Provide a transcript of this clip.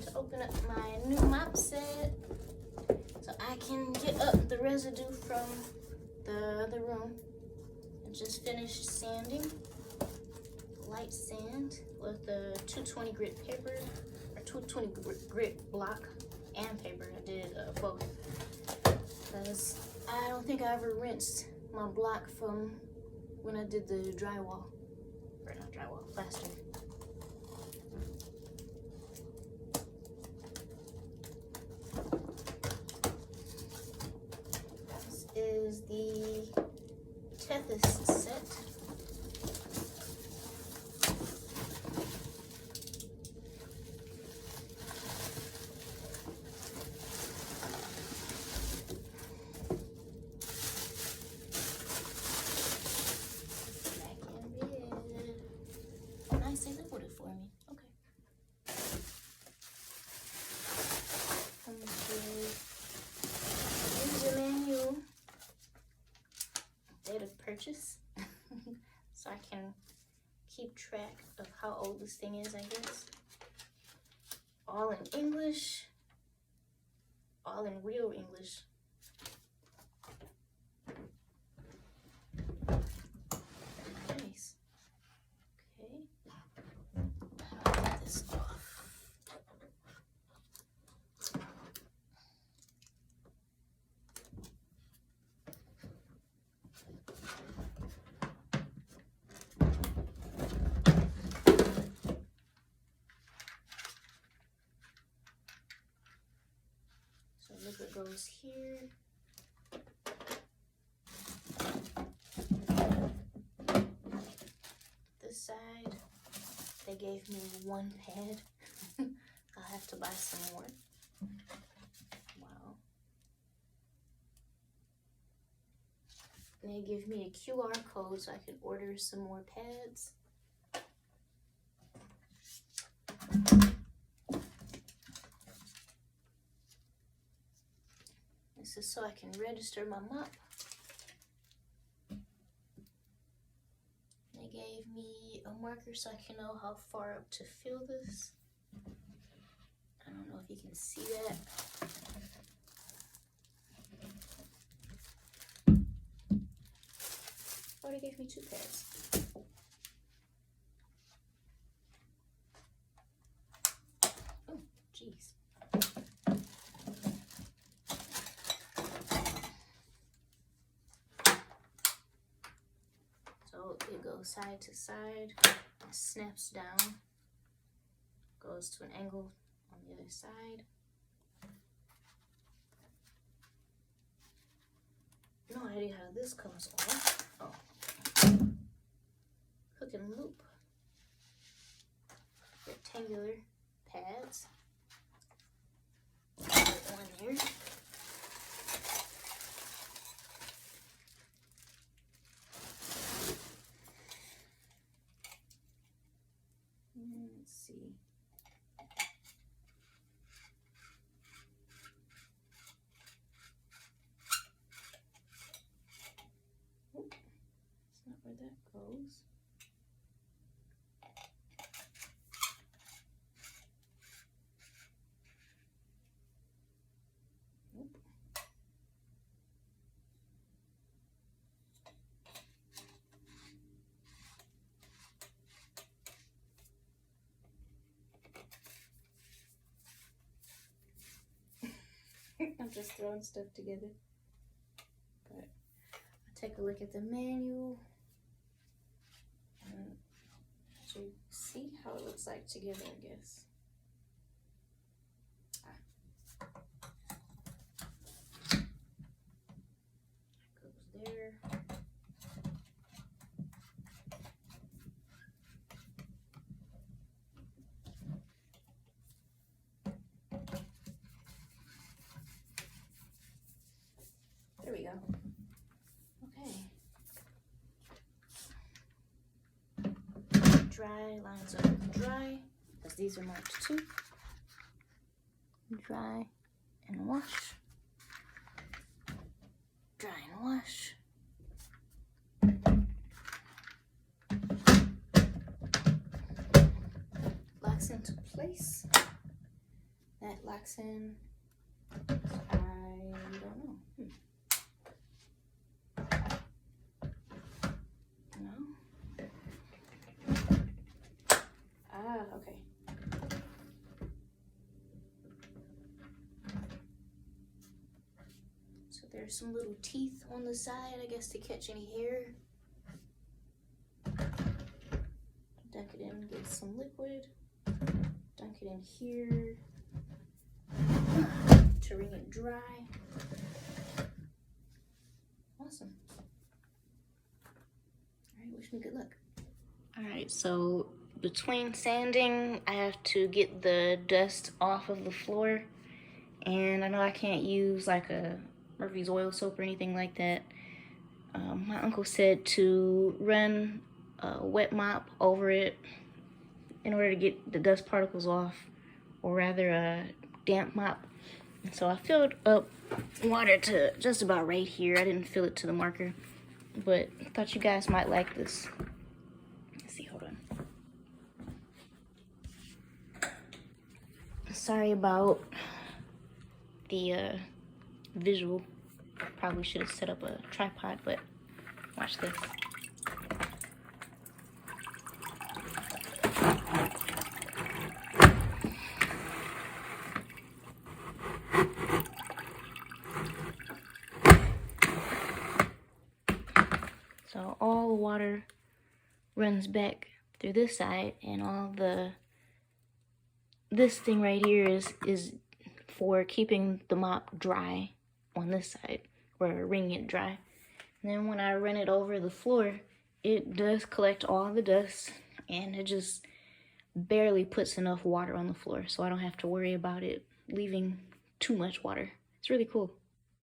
to open up my new mop set so I can get up the residue from the other room. I just finished sanding, light sand with the 220 grit paper, or 220 grit block and paper. I did both because I don't think I ever rinsed my block from when I did the drywall, or not drywall, plaster. This is the Tethys set. They labeled it for me. Okay. User manual. Date of purchase. So I can keep track of how old this thing is, I guess. All in English. All in real English. Nice. Okay. This off. So liquid goes here. This side, they gave me one pad. I'll have to buy some more. Wow. And they give me a QR code so I can order some more pads. This is so I can register my mop. They gave me a marker so I can know how far up to fill this. I don't know if you can see that. Oh, they gave me 2 pads. Oh, jeez. So it goes side to side, snaps down, goes to an angle on the other side. No idea how this comes off. Oh, hook and loop, rectangular pads. Put one there. Let's see. Oh, that's not where that goes. Nope. I'm just throwing stuff together. But I'll take a look at the manual and to see how it looks like together, I guess. Goes there. There we go. Okay. Dry lines up with dry, because these are marked 2. Dry and wash. Dry and wash. Locks into place. that locks in. I don't know. No. Ah, okay. So there's some little teeth on the side, I guess, to catch any hair. Dunk it in, get some liquid. Dunk it in here to wring it dry. Awesome. Alright, wish me good luck. Alright, so between sanding, I have to get the dust off of the floor. And I know I can't use like a Murphy's oil soap or anything like that. My uncle said to run a wet mop over it in order to get the dust particles off, or rather a damp mop. So I filled up water to just about right here. I didn't fill it to the marker, but I thought you guys might like this. Let's see, hold on. Sorry about the visual. Probably should have set up a tripod, but watch this. So all the water runs back through this side, and all this thing right here is for keeping the mop dry on this side, or wringing it dry. And then when I run it over the floor, it does collect all the dust, and it just barely puts enough water on the floor, so I don't have to worry about it leaving too much water. It's really cool.